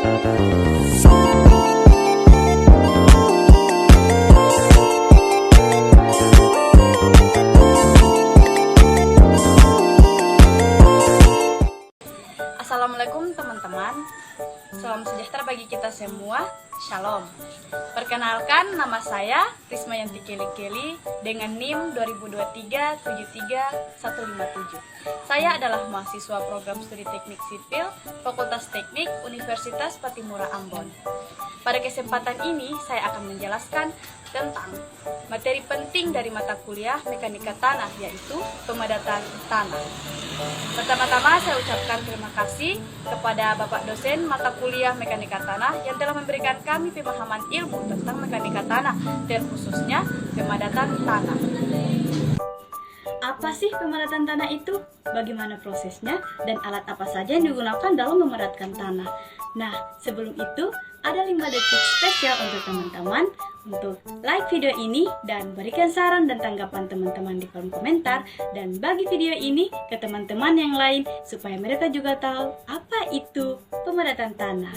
Assalamualaikum teman-teman, salam sejahtera bagi kita semua, Shalom. Perkenalkan, nama saya Rismayanti Keli dengan NIM 2023-73157. Saya adalah mahasiswa program studi teknik sipil Fakultas Teknik Universitas Patimura Ambon. Pada kesempatan ini saya akan menjelaskan tentang materi penting dari mata kuliah Mekanika Tanah, yaitu pemadatan tanah. Pertama-tama saya ucapkan terima kasih kepada Bapak dosen mata kuliah Mekanika Tanah yang telah memberikan kami pemahaman ilmu tentang mekanika tanah dan khususnya pemadatan tanah. Apa sih pemadatan tanah itu? Bagaimana prosesnya? Dan alat apa saja yang digunakan dalam memadatkan tanah? Nah, sebelum itu, ada 5 detik spesial untuk teman-teman untuk like video ini dan berikan saran dan tanggapan teman-teman di kolom komentar, dan bagi video ini ke teman-teman yang lain supaya mereka juga tahu apa itu pemadatan tanah.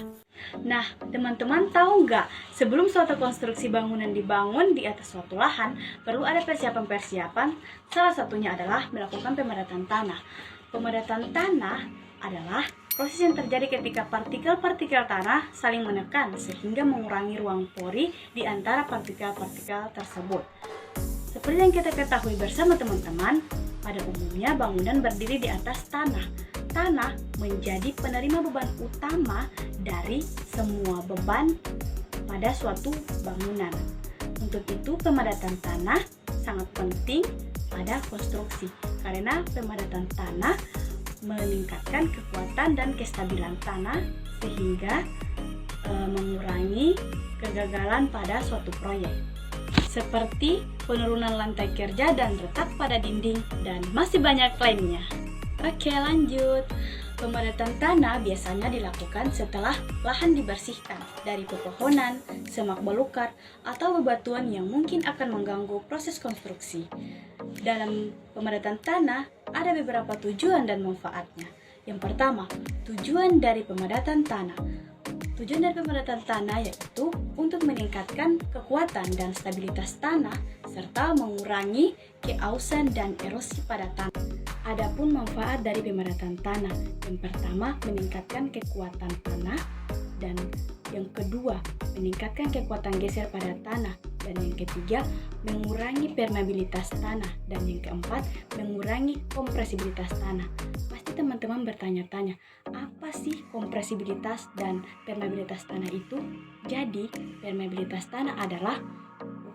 Nah, teman-teman tahu nggak, sebelum suatu konstruksi bangunan dibangun di atas suatu lahan, perlu ada persiapan-persiapan. Salah satunya adalah melakukan pemadatan tanah. Pemadatan tanah adalah proses yang terjadi ketika partikel-partikel tanah saling menekan sehingga mengurangi ruang pori di antara partikel-partikel tersebut. Seperti yang kita ketahui bersama teman-teman, pada umumnya bangunan berdiri di atas tanah. Tanah menjadi penerima beban utama dari semua beban pada suatu bangunan. Untuk itu, pemadatan tanah sangat penting pada konstruksi karena pemadatan tanah meningkatkan kekuatan dan kestabilan tanah sehingga mengurangi kegagalan pada suatu proyek, seperti penurunan lantai kerja dan retak pada dinding, dan masih banyak lainnya. Oke, lanjut. Pemadatan tanah biasanya dilakukan setelah lahan dibersihkan dari pepohonan, semak belukar, atau bebatuan yang mungkin akan mengganggu proses konstruksi. Dalam pemadatan tanah ada beberapa tujuan dan manfaatnya. Yang pertama, tujuan dari pemadatan tanah. Tujuan dari pemadatan tanah yaitu untuk meningkatkan kekuatan dan stabilitas tanah serta mengurangi keausan dan erosi pada tanah. Adapun manfaat dari pemadatan tanah, yang pertama meningkatkan kekuatan tanah, dan yang kedua meningkatkan kekuatan geser pada tanah, dan yang ketiga mengurangi permeabilitas tanah, dan yang keempat mengurangi kompresibilitas tanah. Pasti teman-teman bertanya-tanya, apa sih kompresibilitas dan permeabilitas tanah itu? Jadi, permeabilitas tanah adalah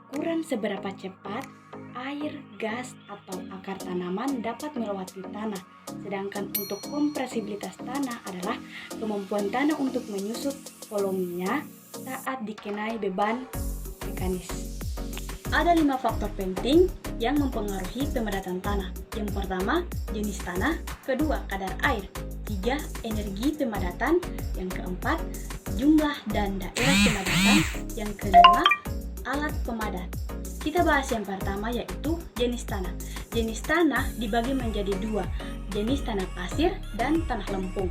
ukuran seberapa cepat air, gas, atau akar tanaman dapat melewati tanah. Sedangkan untuk kompresibilitas tanah adalah kemampuan tanah untuk menyusut volumenya saat dikenai beban mekanis. Ada 5 faktor penting yang mempengaruhi pemadatan tanah. Yang pertama, jenis tanah. Kedua, kadar air. 3, energi pemadatan. Yang keempat, jumlah dan daerah pemadatan. Yang kelima, alat pemadat. Kita bahas yang pertama, yaitu jenis tanah. Jenis tanah dibagi menjadi 2, jenis tanah pasir dan tanah lempung.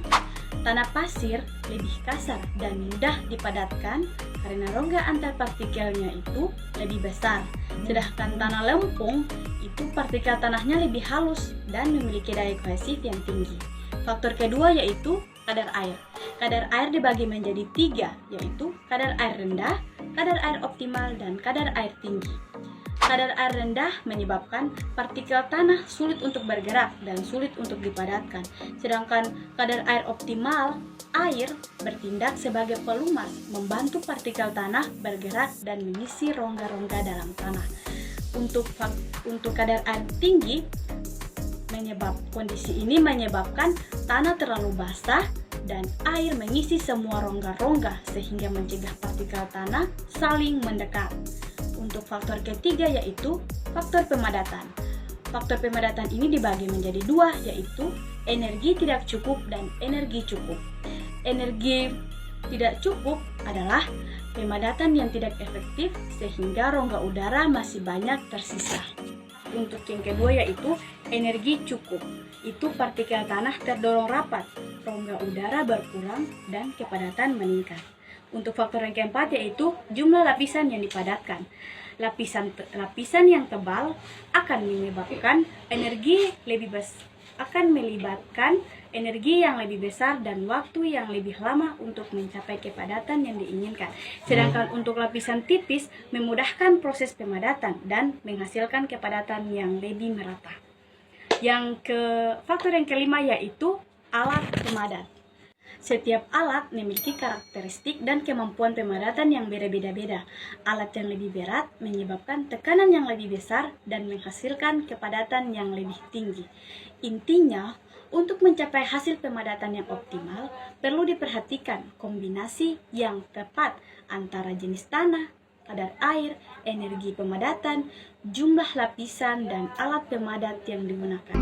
Tanah pasir lebih kasar dan mudah dipadatkan karena rongga antar partikelnya itu lebih besar. Sedangkan tanah lempung itu partikel tanahnya lebih halus dan memiliki daya kohesif yang tinggi. Faktor kedua yaitu kadar air. Kadar air dibagi menjadi 3, yaitu kadar air rendah, kadar air optimal, dan kadar air tinggi. Kadar air rendah menyebabkan partikel tanah sulit untuk bergerak dan sulit untuk dipadatkan. Sedangkan kadar air optimal, air bertindak sebagai pelumas, membantu partikel tanah bergerak dan mengisi rongga-rongga dalam tanah. Untuk kadar air tinggi, kondisi ini menyebabkan tanah terlalu basah dan air mengisi semua rongga-rongga sehingga mencegah partikel tanah saling mendekat. Untuk faktor ketiga yaitu faktor pemadatan. Faktor pemadatan ini dibagi menjadi 2, yaitu energi tidak cukup dan energi cukup. Energi tidak cukup adalah pemadatan yang tidak efektif sehingga rongga udara masih banyak tersisa. Untuk yang kedua yaitu energi cukup. Itu partikel tanah terdorong rapat. rongga udara berkurang dan kepadatan meningkat. Untuk faktor yang keempat yaitu jumlah lapisan yang dipadatkan. Lapisan yang tebal akan menyebabkan melibatkan energi yang lebih besar dan waktu yang lebih lama untuk mencapai kepadatan yang diinginkan. Sedangkan untuk lapisan tipis memudahkan proses pemadatan dan menghasilkan kepadatan yang lebih merata. Faktor yang kelima yaitu alat pemadat. Setiap alat memiliki karakteristik dan kemampuan pemadatan yang berbeda-beda. Alat yang lebih berat menyebabkan tekanan yang lebih besar dan menghasilkan kepadatan yang lebih tinggi. Intinya, untuk mencapai hasil pemadatan yang optimal, perlu diperhatikan kombinasi yang tepat antara jenis tanah, kadar air, energi pemadatan, jumlah lapisan, dan alat pemadat yang digunakan.